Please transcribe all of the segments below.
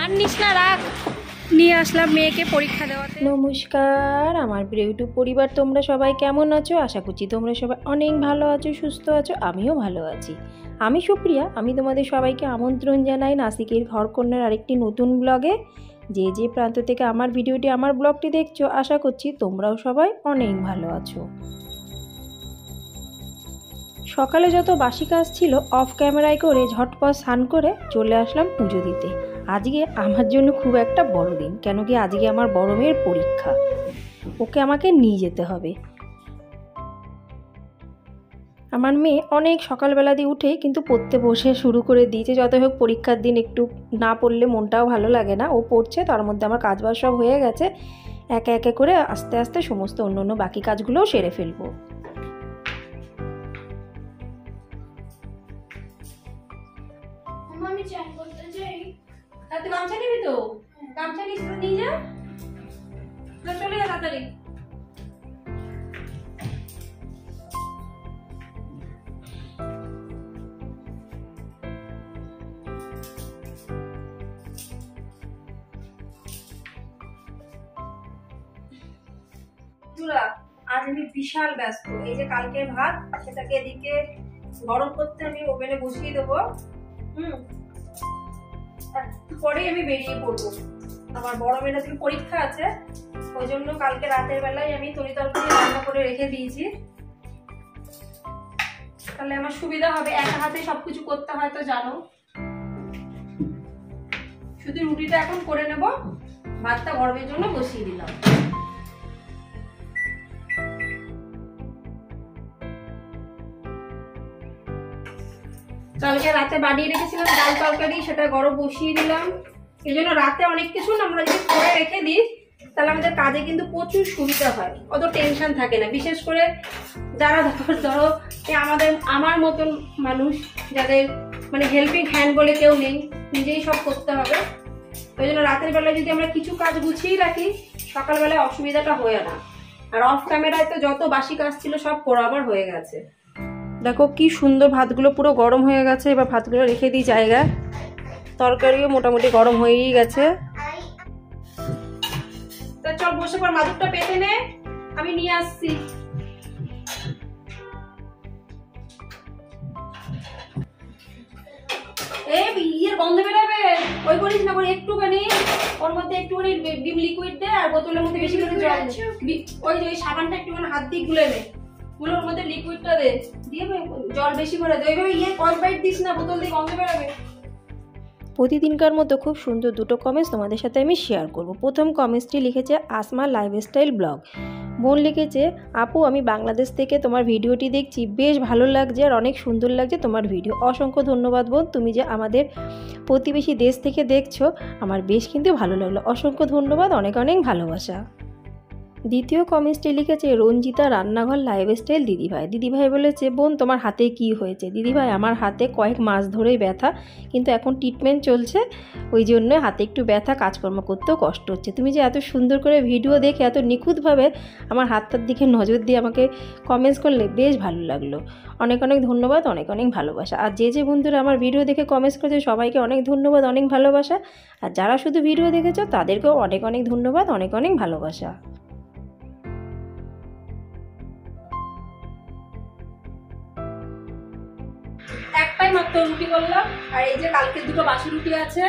আর নিস না, রাখ। নিয়ে আসলাম মেয়েকে পরীক্ষা দেওয়াতে। নমস্কার আমার প্রিয় ইউটিউব পরিবার, তোমরা সবাই কেমন আছো? আশা করছি তোমরা সবাই অনেক ভালো আছো, সুস্থ আছো। আমিও ভালো আছি। আমি সুপ্রিয়া। আমি তোমাদের সবাইকে আমন্ত্রণ জানাই নাসিকের ঘরকন্যার আরেকটি নতুন ব্লগে। যে যে প্রান্ত থেকে আমার ভিডিওটি, আমার ব্লগটি দেখছো, আশা করছি তোমরাও সবাই অনেক ভালো আছো। সকালে যত বাসি কাজ ছিল অফ ক্যামেরায় করে ঝটপট স্নান করে চলে আসলাম পুজো দিতে। আজকে আমার জন্য খুব একটা বড় দিন, কেন কি আজকে আমার বড় মেয়ের পরীক্ষা, ওকে আমাকে নিয়ে যেতে হবে। আমার মেয়ে অনেক সকালবেলা দিয়ে উঠে কিন্তু পড়তে বসে শুরু করে দিয়েছে। যত হোক পরীক্ষার দিন একটু না পড়লে মনটাও ভালো লাগে না। ও পড়ছে, তার মধ্যে আমার কাজবাজ সব হয়ে গেছে। একে একে করে আস্তে আস্তে সমস্ত অন্য বাকি কাজগুলোও সেরে ফেলবো। আমি চান করতে যাই। তুই গামছা নিবি তো? গামছা নিয়ে যা, চলে যা তাড়াতাড়ি। আজ আমি বিশাল ব্যস্ত। এই যে কালকে ভাত, সেটাকে এদিকে গরম করতে আমি ওভেনে বসিয়ে দেবো। পরে আমি বেরিয়ে পড়বো। আমার বড় মেয়েটা থেকে পরীক্ষা আছে, ওই জন্য কালকে রাতের বেলায় আমি তরি তরকারি রান্না করে রেখে দিয়েছি। তাহলে আমার সুবিধা হবে, একা হাতে সবকিছু করতে হয় তো জানো। শুধু রুটিটা এখন করে নেব, ভাতটা গরমের জন্য বসিয়ে দিলাম। কালকে রাতে বানিয়ে রেখেছিলাম ডাল তরকারি, সেটা গরম বসিয়ে দিলাম। এই জন্য রাতে অনেক কিছু আমরা যদি করে রেখে দিই তাহলে আমাদের কাজে কিন্তু প্রচুর সুবিধা হয়, অত টেনশন থাকে না। বিশেষ করে যারা ধরো আমার মতন মানুষ, যাদের মানে হেল্পিং হ্যান্ড বলে কেউ নেই, নিজেই সব করতে হবে। ওই জন্য রাতের বেলায় যদি আমরা কিছু কাজ গুছিয়ে রাখি, সকালবেলায় অসুবিধাটা হয় না। আর অফ ক্যামেরায় তো যত বাসি কাজ ছিল সব করাবার হয়ে গেছে। দেখো কি সুন্দর ভাতগুলো পুরো গরম হয়ে গেছে। এবার ভাতগুলো রেখে দিই জায়গায়। তরকারিও মোটামুটি গরম হয়েই গেছে। তা চল বসে পর, মাদুরটা পেতে নে, আমি নিয়ে আসছি। এই ইয়ের গন্ধ বেরোবে, ওই করিস না, করে একটুখানি ওর মধ্যে একটুখানি বিম লিকুইড দে, আর বোতলের মধ্যে বেশি করে জল দে। ওই যে ওই সাবানটা একটুখানি হাত দিয়ে গুলে নে, গুলোর মধ্যে লিকুইডটা দে, দিয়ে জল বেশি করে দে। ওইভাবে কসবাইট দিস না, বোতল দিয়ে গন্ধ বেরোবে। প্রতিদিনকার মতো খুব সুন্দর দুটো কমেন্টস তোমাদের সাথে আমি শেয়ার করব। প্রথম কমেন্টসটি লিখেছে আসমা লাইফস্টাইল ব্লগ। বোন লিখেছে, আপু আমি বাংলাদেশ থেকে তোমার ভিডিওটি দেখছি, বেশ ভালো লাগছে আর অনেক সুন্দর লাগছে তোমার ভিডিও। অসংখ্য ধন্যবাদ বোন, তুমি যে আমাদের প্রতিবেশী দেশ থেকে দেখছো, আমার বেশ কিন্তু ভালো লাগলো। অসংখ্য ধন্যবাদ, অনেক অনেক ভালোবাসা। দ্বিতীয় কমেন্টসটি লিখেছে রঞ্জিতা রান্নাঘর লাইফস্টাইল দিদিভাই। দিদিভাই বলেছে, বোন তোমার হাতে কি হয়েছে? দিদিভাই আমার হাতে কয়েক মাস ধরেই ব্যথা, কিন্তু এখন ট্রিটমেন্ট চলছে, ওই জন্য হাতে একটু ব্যথা, কাজকর্ম করতেও কষ্ট হচ্ছে। তুমি যে এত সুন্দর করে ভিডিও দেখে এত নিখুঁতভাবে আমার হাতটার দিকে নজর দিয়ে আমাকে কমেন্টস করলে বেশ ভালো লাগলো। অনেক অনেক ধন্যবাদ, অনেক অনেক ভালোবাসা। আর যে যে বন্ধুরা আমার ভিডিও দেখে কমেন্টস করেছে সবাইকে অনেক ধন্যবাদ, অনেক ভালোবাসা। আর যারা শুধু ভিডিও দেখেছো তাদেরকেও অনেক অনেক ধন্যবাদ, অনেক অনেক ভালোবাসা। একটাই মাত্র রুটি করলাম, আর এই যে কালকে দুটো বাসি রুটি আছে,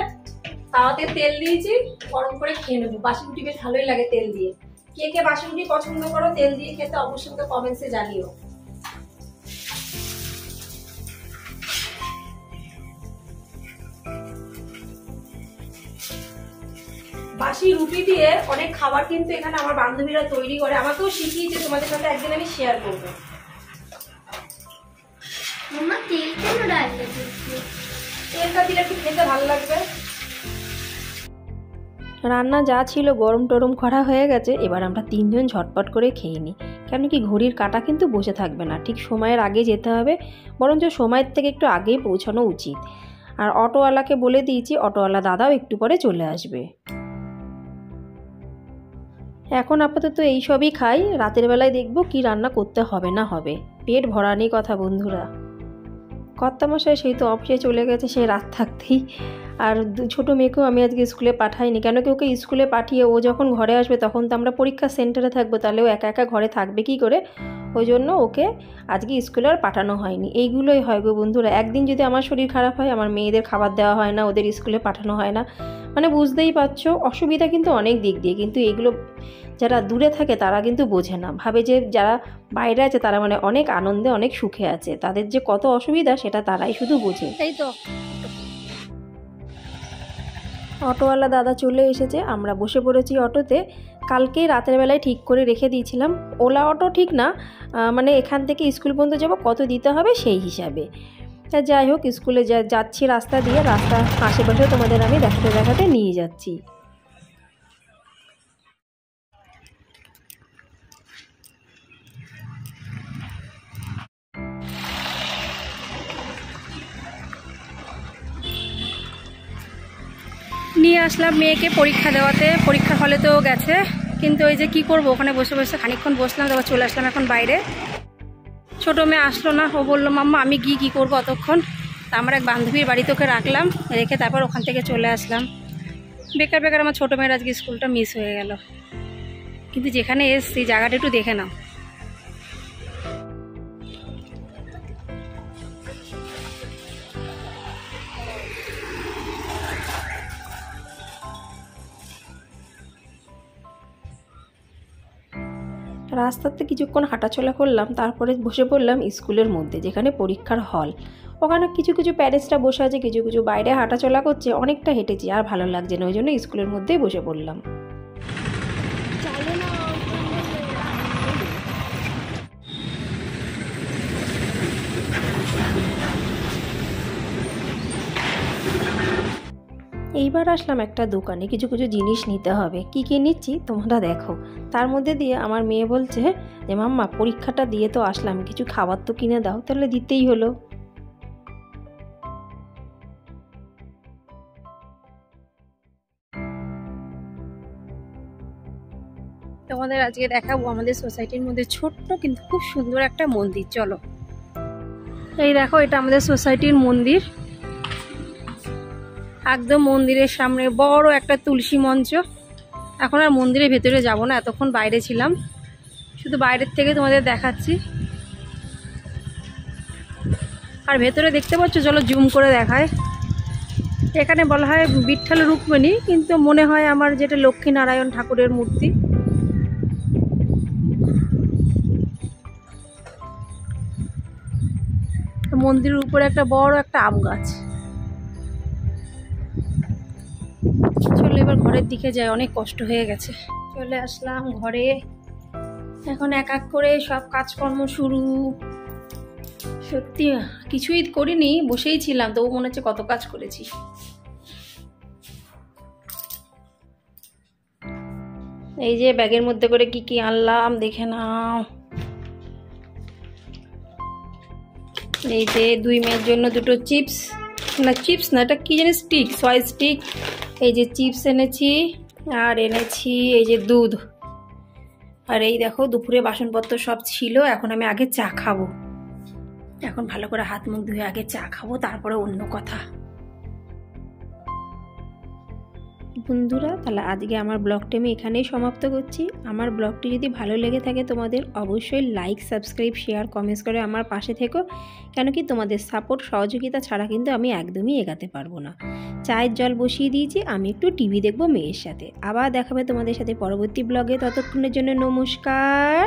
তাওয়াতে তেল দিয়েছি, গরম করে খেয়ে নেবো। বাসি রুটি বেশ ভালোই লাগে তেল দিয়ে। কে কে বাসি রুটি পছন্দ করো তেল দিয়ে খেতে, অবশ্যই তো কমেন্টসে জানিও। বাসি রুটি দিয়ে অনেক খাবার কিন্তু এখানে আমার বান্ধবীরা তৈরি করে, আমাকেও শিখিয়েছে, তোমাদের সাথে একদিন আমি শেয়ার করবো। তেলটা দিলে একটু খেতে ভালো লাগবে। রান্না যা ছিল গরম টরম করা হয়ে গেছে, এবার আমরা তিনজন ঝটপট করে খেয়ে নিই। কেন কি ঘড়ির কাঁটা কিন্তু বসে থাকবে না, ঠিক সময়ের আগে যেতে হবে, বরঞ্চ সময়ের থেকে একটু আগেই পৌঁছানো উচিত। আর অটোওয়ালাকে বলে দিয়েছি, অটোওয়ালা দাদাও একটু পরে চলে আসবে। এখন আপাতত এইসবই খাই, রাতের বেলায় দেখব কি রান্না করতে হবে না হবে। পেট ভরানি কথা বন্ধুরা। কর্তামশাই সেই তো অফিসে চলে গেছে, সে রাত থাকতেই। আর ছোটো মেয়েকেও আমি আজকে স্কুলে পাঠাইনি, কেন কি ওকে স্কুলে পাঠিয়ে ও যখন ঘরে আসবে তখন তো আমরা পরীক্ষা সেন্টারে থাকবো, তাহলে ও একা একা ঘরে থাকবে কী করে, ওই জন্য ওকে আজকে স্কুলে আর পাঠানো হয়নি। এইগুলোই হয় গো বন্ধুরা, একদিন যদি আমার শরীর খারাপ হয় আমার মেয়েদের খাবার দেওয়া হয় না, ওদের স্কুলে পাঠানো হয় না, মানে বুঝতেই পারছো অসুবিধা কিন্তু অনেক দিক দিয়ে। কিন্তু এইগুলো যারা দূরে থাকে তারা কিন্তু বোঝে না, ভাবে যে যারা বাইরে আছে তারা মানে অনেক আনন্দে অনেক সুখে আছে, তাদের যে কত অসুবিধা সেটা তারাই শুধু বোঝে। এই তো অটোওয়ালা দাদা চলে এসেছে, আমরা বসে পড়েছি অটোতে। কালকে রাতের বেলায় ঠিক করে রেখে দিয়েছিলাম, ওলা অটো ঠিক না, মানে এখান থেকে স্কুল পর্যন্ত যাব কত দিতে হবে সেই হিসাবে। তা যাই হোক, স্কুলে যাচ্ছি রাস্তা দিয়ে, রাস্তা আশেপাশে তোমাদের আমি দেখাতে দেখাতে নিয়ে যাচ্ছি। নিয়ে আসলাম মেয়েকে পরীক্ষা দেওয়াতে, পরীক্ষার হলে তো গেছে, কিন্তু ওই যে কি করব ওখানে বসে বসে খানিকক্ষণ বসলাম, তারপর চলে আসলাম এখন বাইরে। ছোটো মেয়ে আসলো না, ও বললো মাম্মা আমি গিয়ে কী করবো অতক্ষণ, তা আমার এক বান্ধবীর বাড়িতে ওকে রাখলাম, রেখে তারপর ওখান থেকে চলে আসলাম। বেকার বেকার আমার ছোটো মেয়ের আজকে স্কুলটা মিস হয়ে গেল, কিন্তু যেখানে এসছি জায়গাটা একটু দেখে নাও। রাস্তাতে কিছুক্ষণ হাঁটাচলা করলাম, তারপরে বসে পড়লাম স্কুলের মধ্যে যেখানে পরীক্ষার হল। ওখানে কিছু কিছু প্যারেন্টসরা বসে আছে, কিছু কিছু বাইরে হাঁটাচলা করছে, অনেকটা হেঁটেছি আর ভালো লাগছে না, ওই জন্য স্কুলের মধ্যেই বসে পড়লাম। এইবার আসলাম একটা দোকানে, কিছু কিছু জিনিস নিতে হবে, কি কি নিচ্ছি তোমরা দেখো। তার মধ্যে দিয়ে আমার মেয়ে বলছে যে মাম্মা পরীক্ষাটা দিয়ে তো আসলাম, কিছু খাবার তো কিনে দাও, তাহলে দিতেই হলো। তোমাদের আজকে দেখাবো আমাদের সোসাইটির মধ্যে ছোট্ট কিন্তু খুব সুন্দর একটা মন্দির। চলো, এই দেখো এটা আমাদের সোসাইটির মন্দির, একদম মন্দিরের সামনে বড় একটা তুলসী মঞ্চ। এখন আর মন্দিরের ভেতরে যাব না, এতক্ষণ বাইরে ছিলাম, শুধু বাইরের থেকে তোমাদের দেখাচ্ছি। আর ভেতরে দেখতে পাচ্ছ, চলো জুম করে দেখায়। এখানে বলা হয় বিঠ্ঠল রুক্মিণী, কিন্তু মনে হয় আমার যেটা লক্ষ্মীনারায়ণ ঠাকুরের মূর্তি। মন্দিরের উপরে একটা বড় একটা আম গাছ। চলো এবার ঘরের দিকে যাই, অনেক কষ্ট হয়ে গেছে। চলে আসলাম ঘরে, এখন এক এক করে সব কাজকর্ম শুরু। সত্যি কিছুই করিনি, বসেই ছিলাম, তবু মনে হচ্ছে কত কাজ করেছি। এই যে ব্যাগের মধ্যে করে কি কি আনলাম দেখে নাও। এই যে দুই মেয়ের জন্য দুটো চিপস, না চিপস না, এটা কি জানি স্টিক, সয় স্টিক। এই যে চিপস এনেছি, আর এনেছি এই যে দুধ। আর এই দেখো দুপুরে বাসনপত্র সব ছিল, এখন আমি আগে চা খাবো। এখন ভালো করে হাত মুখ ধুয়ে আগে চা খাবো, তারপরে অন্য কথা। বন্ধুরা তাহলে আজকে আমার ব্লগটা আমি এখানেই সমাপ্ত করছি। আমার ব্লগটি যদি ভালো লেগে থাকে তোমাদের অবশ্যই লাইক, সাবস্ক্রাইব, শেয়ার, কমেন্টস করে আমার পাশে থেকো, কেন কি তোমাদের সাপোর্ট সহযোগিতা ছাড়া কিন্তু আমি একদমই এগাতে পারবো না। চায়ের জল বসিয়ে দিয়েছি, আমি একটু টিভি দেখবো মেয়ের সাথে। আবার দেখাবে তোমাদের সাথে পরবর্তী ব্লগে, ততক্ষণের জন্য নমস্কার।